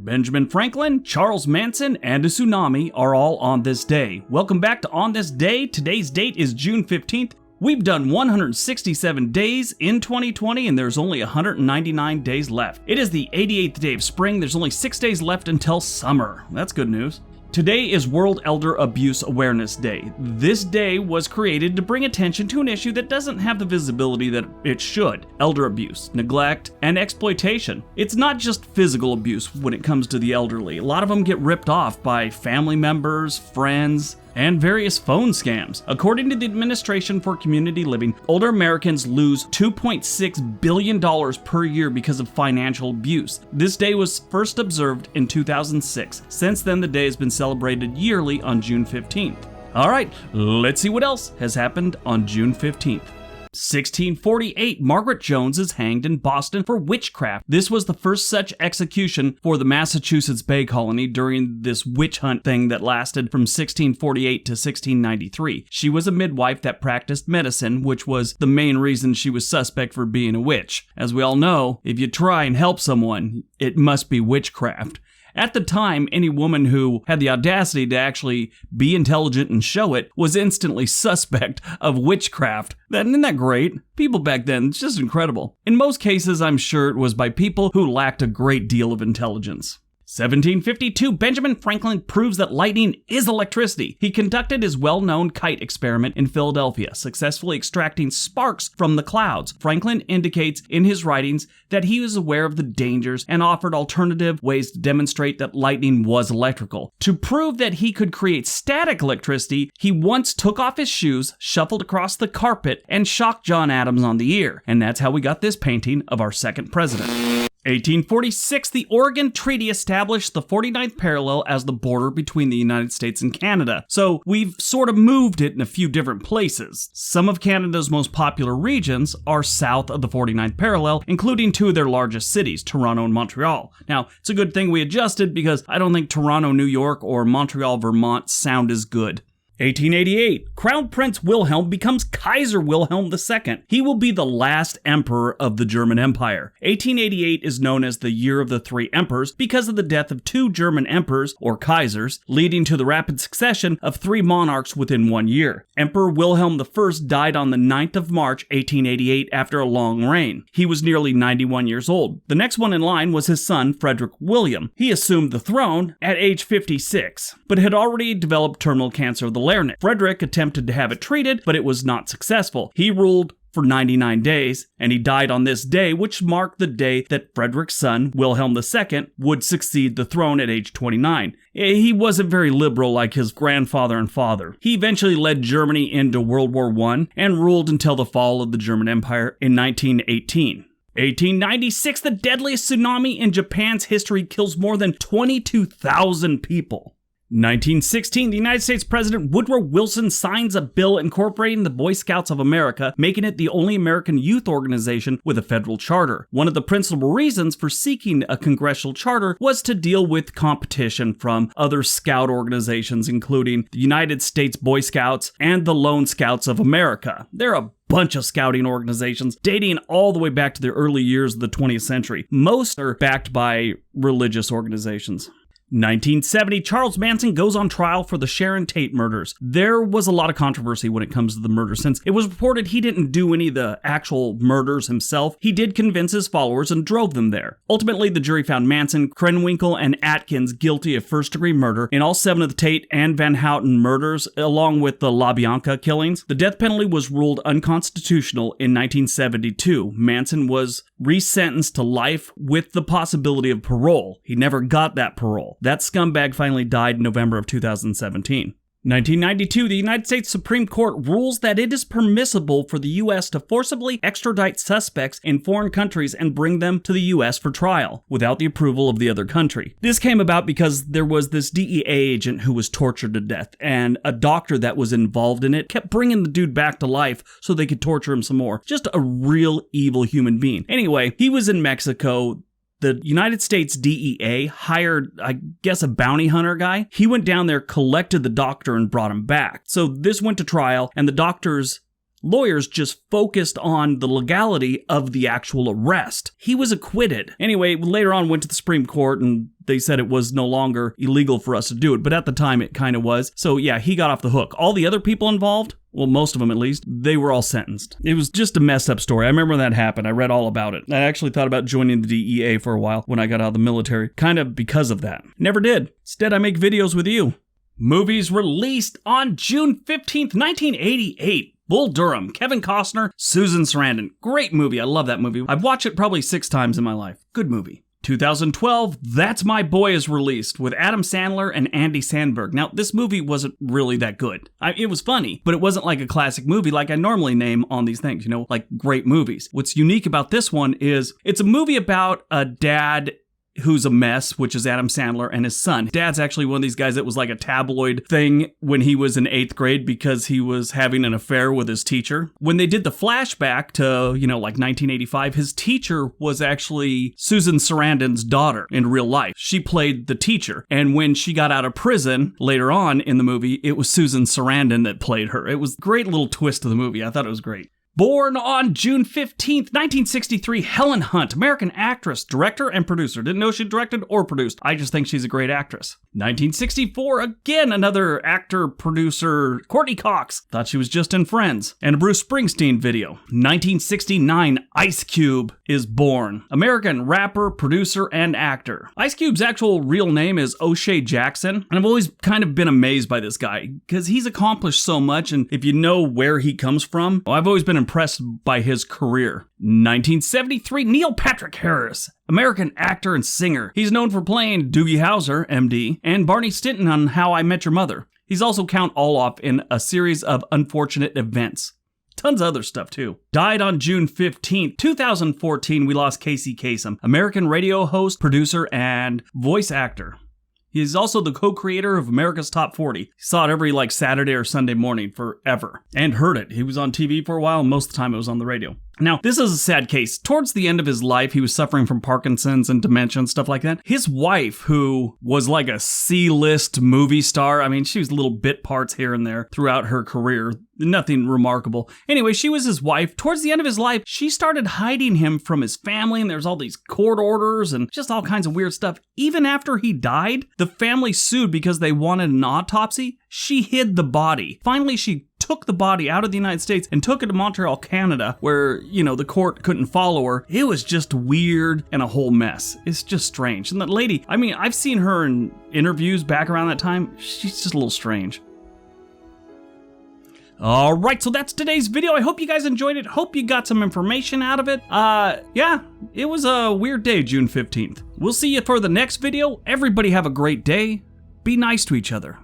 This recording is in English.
Benjamin Franklin, Charles Manson, and a tsunami are all on this day. Welcome back to On This Day. Today's date is June 15th. We've done 167 days in 2020 and there's only 199 days left. It is the 88th day of spring. There's only 6 days left until summer. That's good news. Today is World Elder Abuse Awareness Day. This day was created to bring attention to an issue that doesn't have the visibility that it should: elder abuse, neglect, and exploitation. It's not just physical abuse when it comes to the elderly. A lot of them get ripped off by family members, friends, and various phone scams. According to the Administration for Community Living, older Americans lose $2.6 billion per year because of financial abuse. This day was first observed in 2006. Since then, the day has been celebrated yearly on June 15th. All right, let's see what else has happened on June 15th. 1648, Margaret Jones is hanged in Boston for witchcraft. This was the first such execution for the Massachusetts Bay Colony during this witch hunt thing that lasted from 1648 to 1693. She was a midwife that practiced medicine, which was the main reason she was suspect for being a witch. As we all know, if you try and help someone, it must be witchcraft. At the time, any woman who had the audacity to actually be intelligent and show it was instantly suspect of witchcraft. Isn't that great? People back then, it's just incredible. In most cases, I'm sure it was by people who lacked a great deal of intelligence. 1752, Benjamin Franklin proves that lightning is electricity. He conducted his well-known kite experiment in Philadelphia, successfully extracting sparks from the clouds. Franklin indicates in his writings that he was aware of the dangers and offered alternative ways to demonstrate that lightning was electrical. To prove that he could create static electricity, he once took off his shoes, shuffled across the carpet, and shocked John Adams on the ear. And that's how we got this painting of our second president. 1846, the Oregon Treaty established the 49th parallel as the border between the United States and Canada. So we've sort of moved it in a few different places. Some of Canada's most popular regions are south of the 49th parallel, including two of their largest cities, Toronto and Montreal. Now, it's a good thing we adjusted because I don't think Toronto, New York, or Montreal, Vermont sound as good. 1888, Crown Prince Wilhelm becomes Kaiser Wilhelm II. He will be the last emperor of the German Empire. 1888 is known as the Year of the Three Emperors because of the death of two German emperors, or Kaisers, leading to the rapid succession of three monarchs within 1 year. Emperor Wilhelm I died on the 9th of March, 1888, after a long reign. He was nearly 91 years old. The next one in line was his son, Frederick William. He assumed the throne at age 56, but had already developed terminal cancer of the larynx. Frederick attempted to have it treated, but it was not successful. He ruled for 99 days, and he died on this day, which marked the day that Frederick's son, Wilhelm II, would succeed the throne at age 29. He wasn't very liberal like his grandfather and father. He eventually led Germany into World War I and ruled until the fall of the German Empire in 1918. 1896, the deadliest tsunami in Japan's history kills more than 22,000 people. 1916, the United States President Woodrow Wilson signs a bill incorporating the Boy Scouts of America, making it the only American youth organization with a federal charter. One of the principal reasons for seeking a congressional charter was to deal with competition from other scout organizations, including the United States Boy Scouts and the Lone Scouts of America. They're a bunch of scouting organizations dating all the way back to the early years of the 20th century. Most are backed by religious organizations. 1970, Charles Manson goes on trial for the Sharon Tate murders. There was a lot of controversy when it comes to the murder, since it was reported he didn't do any of the actual murders himself. He did convince his followers and drove them there. Ultimately, the jury found Manson, Krenwinkel, and Atkins guilty of first-degree murder in all 7 of the Tate and Van Houten murders, along with the LaBianca killings. The death penalty was ruled unconstitutional in 1972. Manson was resentenced to life with the possibility of parole. He never got that parole. That scumbag finally died in November of 2017. 1992, the United States Supreme Court rules that it is permissible for the U.S. to forcibly extradite suspects in foreign countries and bring them to the U.S. for trial, without the approval of the other country. This came about because there was this DEA agent who was tortured to death, and a doctor that was involved in it kept bringing the dude back to life so they could torture him some more. Just a real evil human being. Anyway, he was in Mexico. The United States DEA hired, I guess, a bounty hunter guy. He went down there, collected the doctor, and brought him back. So this went to trial, and the doctor's lawyers just focused on the legality of the actual arrest. He was acquitted. Anyway, later on went to the Supreme Court and they said it was no longer illegal for us to do it, but at the time it kind of was. So yeah, he got off the hook. All the other people involved, well, most of them at least, they were all sentenced. It was just a messed up story. I remember when that happened. I read all about it. I actually thought about joining the DEA for a while when I got out of the military, kind of because of that. Never did. Instead, I make videos with you. Movies released on June 15th, 1988. Bull Durham, Kevin Costner, Susan Sarandon. Great movie. I love that movie. I've watched it probably 6 times in my life. Good movie. 2012, That's My Boy is released with Adam Sandler and Andy Samberg. Now, this movie wasn't really that good. It was funny, but it wasn't like a classic movie like I normally name on these things, you know, like great movies. What's unique about this one is it's a movie about a dad who's a mess, which is Adam Sandler, and his son. Dad's actually one of these guys that was like a tabloid thing when he was in 8th grade because he was having an affair with his teacher. When they did the flashback to, you know, like 1985, his teacher was actually Susan Sarandon's daughter in real life. She played the teacher. And when she got out of prison later on in the movie, it was Susan Sarandon that played her. It was a great little twist to the movie. I thought it was great. Born on June 15th, 1963, Helen Hunt, American actress, director, and producer. Didn't know she directed or produced. I just think she's a great actress. 1964, again, another actor, producer, Courtney Cox. Thought she was just in Friends. And a Bruce Springsteen video. 1969, Ice Cube is born. American rapper, producer, and actor. Ice Cube's actual real name is O'Shea Jackson. And I've always kind of been amazed by this guy because he's accomplished so much. And if you know where he comes from, I've always been impressed by his career. 1973, Neil Patrick Harris, American actor and singer. He's known for playing Doogie Howser, MD, and Barney Stinson on How I Met Your Mother. He's also Count Olaf in a series of unfortunate events. Tons of other stuff too. Died on June 15th, 2014. We lost Casey Kasem, American radio host, producer, and voice actor. He's also the co-creator of America's Top 40. He saw it every Saturday or Sunday morning forever and heard it. He was on TV for a while, and most of the time it was on the radio. Now, this is a sad case. Towards the end of his life, he was suffering from Parkinson's and dementia and stuff like that. His wife, who was like a C-list movie star, I mean, she was little bit parts here and there throughout her career. Nothing remarkable. Anyway, she was his wife. Towards the end of his life, she started hiding him from his family, and there's all these court orders and just all kinds of weird stuff. Even after he died, the family sued because they wanted an autopsy. She hid the body. Finally, she took the body out of the United States and took it to Montreal, Canada, where, the court couldn't follow her. It was just weird and a whole mess. It's just strange. And that lady, I mean, I've seen her in interviews back around that time. She's just a little strange. Alright, so that's today's video. I hope you guys enjoyed it. Hope you got some information out of it. Yeah, it was a weird day, June 15th. We'll see you for the next video. Everybody have a great day. Be nice to each other.